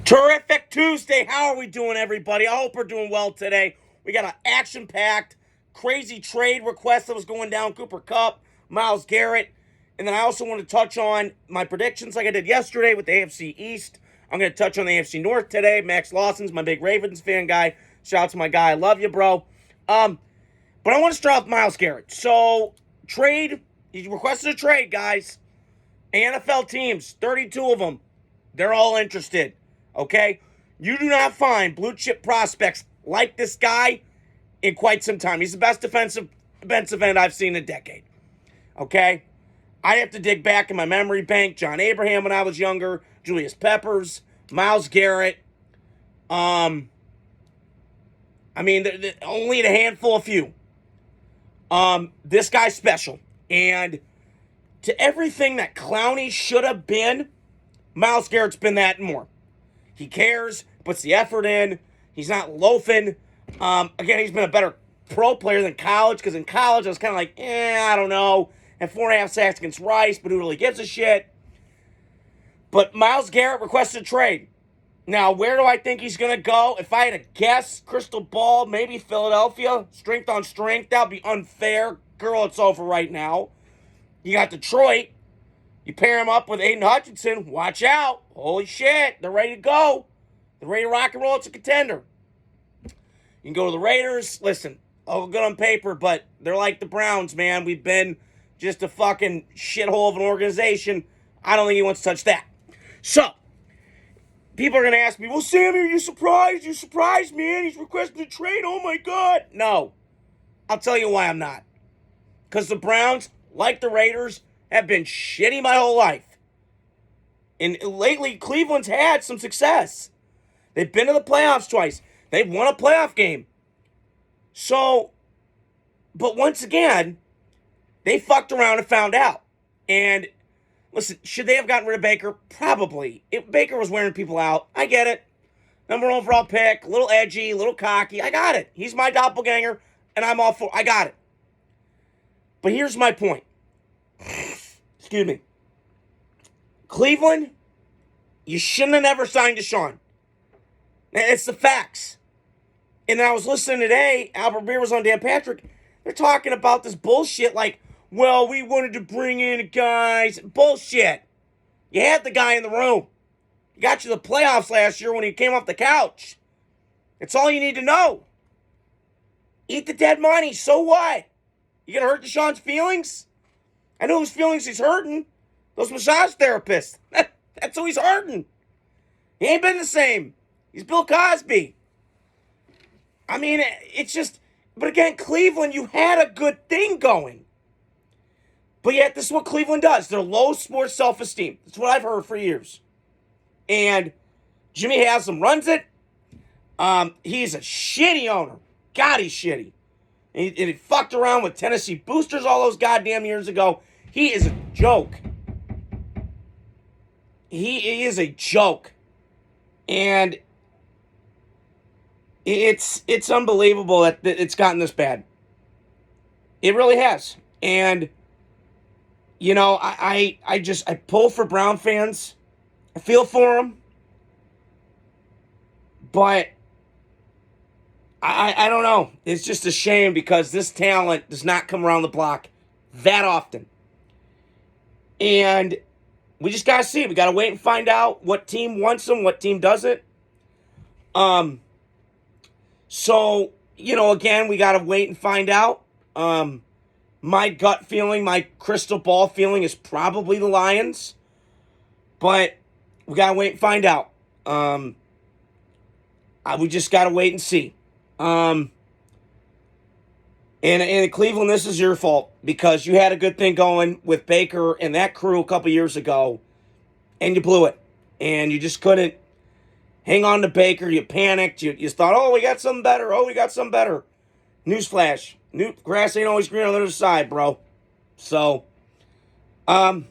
Terrific Tuesday. How are we doing, everybody? I hope we're doing well today. We got an action-packed, crazy trade request that was going down. Cooper Kupp, Myles Garrett. And then I also want to touch on my predictions like I did yesterday with the AFC East. I'm going to touch on the AFC North today. Max Lawson's my big Ravens fan guy. Shout out to my guy. I love you, bro. But I want to start with Myles Garrett. So, trade. He requested a trade, guys. NFL teams, 32 of them. They're all interested. Okay? You do not find blue chip prospects like this guy in quite some time. He's the best defensive end I've seen in a decade. Okay? I have to dig back in my memory bank. John Abraham when I was younger, Julius Peppers, Myles Garrett. Only a handful of few. This guy's special. And to everything that Clowney should have been, Myles Garrett's been that and more. He cares, puts the effort in. He's not loafing. Again, he's been a better pro player than college, because in college I was kind of like, I don't know. And 4.5 sacks against Rice, but who really gives a shit? But Myles Garrett requested a trade. Now, where do I think he's going to go? If I had to guess, crystal ball, maybe Philadelphia. Strength on strength. That would be unfair. Girl, it's over right now. You got Detroit. You pair him up with Aiden Hutchinson. Watch out. Holy shit. They're ready to go. They're ready to rock and roll. It's a contender. You can go to the Raiders. Listen, all good on paper, but they're like the Browns, man. We've been just a fucking shithole of an organization. I don't think he wants to touch that. So, people are going to ask me, well, Sammy, are you surprised? You surprised, man. He's requesting a trade. Oh, my God. No. I'll tell you why I'm not. Because the Browns, like the Raiders, have been shitty my whole life. And lately, Cleveland's had some success. They've been to the playoffs twice. They've won a playoff game. So, but once again, they fucked around and found out. And listen, should they have gotten rid of Baker? Probably. If Baker was wearing people out, I get it. Number 1 overall pick, a little edgy, a little cocky. I got it. He's my doppelganger, and I'm all for it. I got it. But here's my point. Excuse me. Cleveland, you shouldn't have never signed Deshaun. It's the facts. And I was listening today, Albert Beer was on Dan Patrick. They're talking about this bullshit like, well, we wanted to bring in guys. Bullshit. You had the guy in the room. He got you the playoffs last year when he came off the couch. That's all you need to know. Eat the dead money. So what? You gonna hurt Deshaun's feelings? I know whose feelings he's hurting. Those massage therapists. That's who he's hurting. He ain't been the same. He's Bill Cosby. I mean, it's just... But again, Cleveland, you had a good thing going. But yet, this is what Cleveland does. They're low sports self-esteem. That's what I've heard for years. And Jimmy Haslam runs it. He's a shitty owner. God, he's shitty. And he fucked around with Tennessee boosters all those goddamn years ago. He is a joke. He is a joke. And it's unbelievable that it's gotten this bad. It really has. And, you know, I pull for Brown fans. I feel for them. But I don't know. It's just a shame because this talent does not come around the block that often. And we just got to see. We got to wait and find out what team wants them, what team doesn't. So, you know, again, we got to wait and find out. My gut feeling, my crystal ball feeling is probably the Lions. But we got to wait and find out. We just got to wait and see. And in Cleveland, this is your fault because you had a good thing going with Baker and that crew a couple years ago, and you blew it. And you just couldn't hang on to Baker. You panicked. You thought, oh, we got something better. Oh, we got something better. Newsflash. Grass ain't always green on the other side, bro. So, and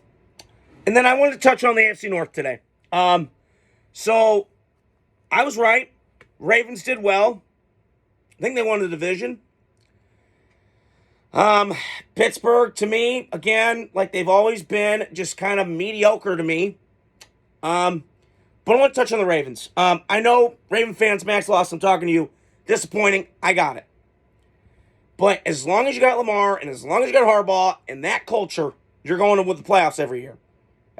then I wanted to touch on the AFC North today. So, I was right. Ravens did well. I think they won the division. Pittsburgh, to me, again, like they've always been, just kind of mediocre to me. But I want to touch on the Ravens. I know Raven fans, Max Loss, I'm talking to you. Disappointing. I got it. But as long as you got Lamar and as long as you got Harbaugh and that culture, you're going with the playoffs every year.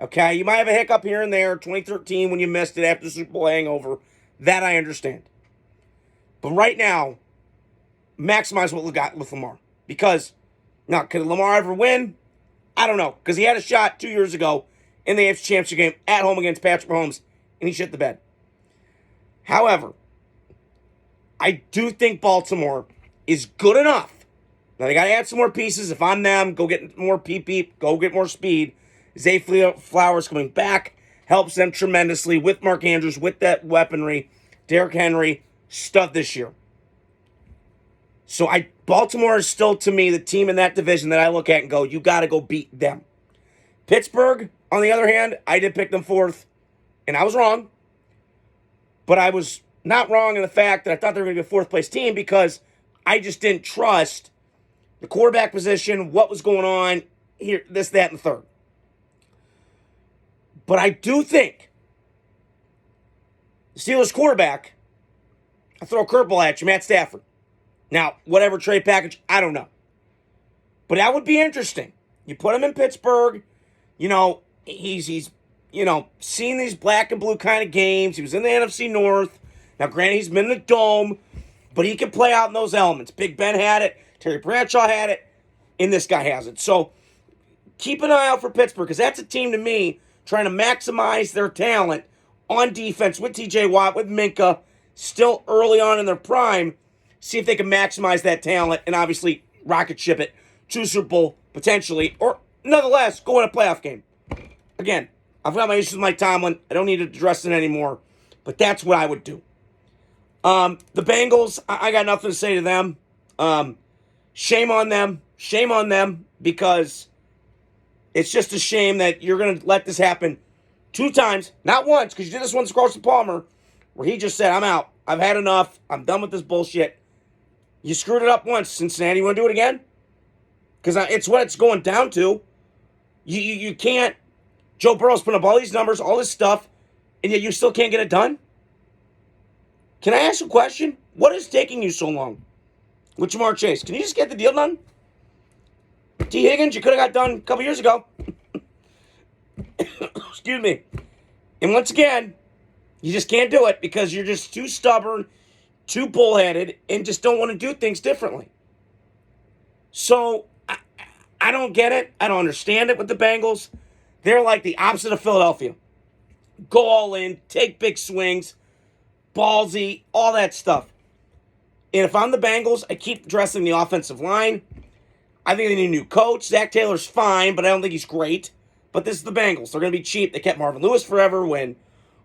Okay? You might have a hiccup here and there, 2013 when you missed it after the Super Bowl hangover. That I understand. But right now, maximize what we got with Lamar. Because, now, could Lamar ever win? I don't know. Because he had a shot 2 years ago in the AFC Championship game at home against Patrick Mahomes, and he shit the bed. However, I do think Baltimore is good enough. Now, they got to add some more pieces. If I'm them, go get more peep, go get more speed. Zay Flowers coming back helps them tremendously with Mark Andrews, with that weaponry. Derrick Henry, stud this year. So Baltimore is still, to me, the team in that division that I look at and go, you got to go beat them. Pittsburgh, on the other hand, I did pick them fourth, and I was wrong. But I was not wrong in the fact that I thought they were going to be a fourth-place team because I just didn't trust the quarterback position, what was going on here, this, that, and the third. But I do think the Steelers quarterback, I throw a curveball at you, Matt Stafford. Now, whatever trade package, I don't know. But that would be interesting. You put him in Pittsburgh, he's seen these black and blue kind of games. He was in the NFC North. Now, granted, he's been in the Dome, but he can play out in those elements. Big Ben had it. Terry Bradshaw had it. And this guy has it. So, keep an eye out for Pittsburgh, because that's a team, to me, trying to maximize their talent on defense with TJ Watt, with Minka, still early on in their prime. See if they can maximize that talent and obviously rocket ship it to Super Bowl, potentially, or nonetheless, go in a playoff game. Again, I've got my issues with Mike Tomlin. I don't need to address it anymore, but that's what I would do. The Bengals, I got nothing to say to them. Shame on them. Shame on them, because it's just a shame that you're going to let this happen 2 times, not once, because you did this once across the Palmer, where he just said, I'm out. I've had enough. I'm done with this bullshit. You screwed it up once, Cincinnati. You want to do it again? Because it's what it's going down to. You can't. Joe Burrow's putting up all these numbers, all this stuff, and yet you still can't get it done? Can I ask a question? What is taking you so long with Jamar Chase? Can you just get the deal done? T. Higgins, you could have got done a couple years ago. Excuse me. And once again, you just can't do it because you're just too stubborn, too bullheaded, and just don't want to do things differently. So, I don't get it. I don't understand it with the Bengals. They're like the opposite of Philadelphia. Go all in, take big swings, ballsy, all that stuff. And if I'm the Bengals, I keep addressing the offensive line. I think they need a new coach. Zach Taylor's fine, but I don't think he's great. But this is the Bengals. They're going to be cheap. They kept Marvin Lewis forever when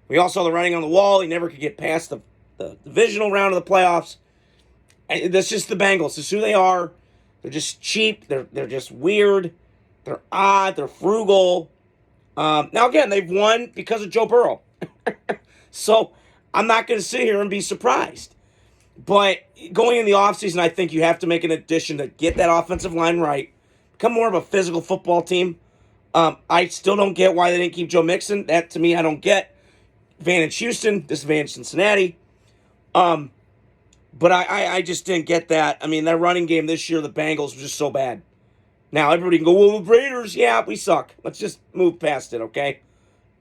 we all saw the writing on the wall. He never could get past the divisional round of the playoffs. That's just the Bengals. It's who they are. They're just cheap. They're just weird. They're odd. They're frugal. Now, again, they've won because of Joe Burrow. So I'm not going to sit here and be surprised. But going in the offseason, I think you have to make an addition to get that offensive line right. Become more of a physical football team. I still don't get why they didn't keep Joe Mixon. That, to me, I don't get. Advantage Houston, disadvantage Cincinnati. But I just didn't get that. I mean, that running game this year, the Bengals, was just so bad. Now, everybody can go, well, the Raiders, yeah, we suck. Let's just move past it, okay?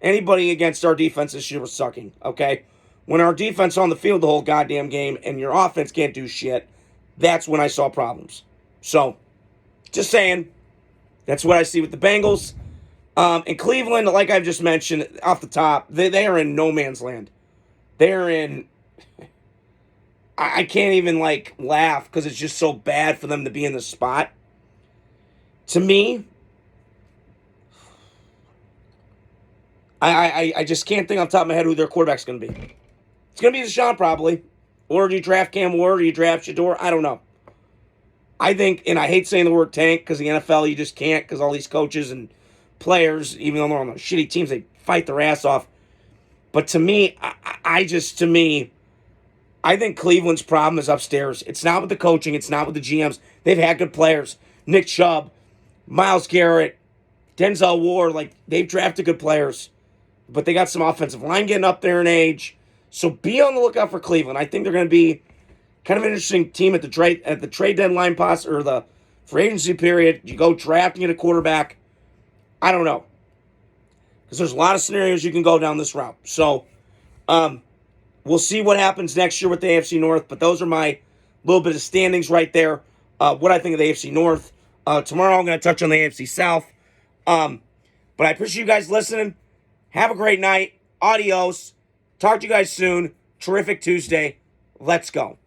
Anybody against our defense this year was sucking, okay? When our defense on the field the whole goddamn game and your offense can't do shit, that's when I saw problems. So, just saying, that's what I see with the Bengals. In Cleveland, like I've just mentioned off the top, they are in no man's land. They're in... I can't even, laugh because it's just so bad for them to be in the spot. To me, I just can't think off the top of my head who their quarterback's going to be. It's going to be Deshaun probably. Or do you draft Cam Ward or do you draft Shador? I don't know. I think, and I hate saying the word tank because the NFL you just can't because all these coaches and players, even though they're on the shitty teams, they fight their ass off. But to me, I think Cleveland's problem is upstairs. It's not with the coaching. It's not with the GMs. They've had good players. Nick Chubb, Myles Garrett, Denzel Ward. They've drafted good players. but they got some offensive line getting up there in age. So be on the lookout for Cleveland. I think they're going to be kind of an interesting team at the trade deadline or the free agency period. You go drafting at a quarterback. I don't know, because there's a lot of scenarios you can go down this route. So we'll see what happens next year with the AFC North. But those are my little bit of standings right there. What I think of the AFC North. Tomorrow I'm going to touch on the AFC South. But I appreciate you guys listening. Have a great night. Adios. Talk to you guys soon. Terrific Tuesday. Let's go.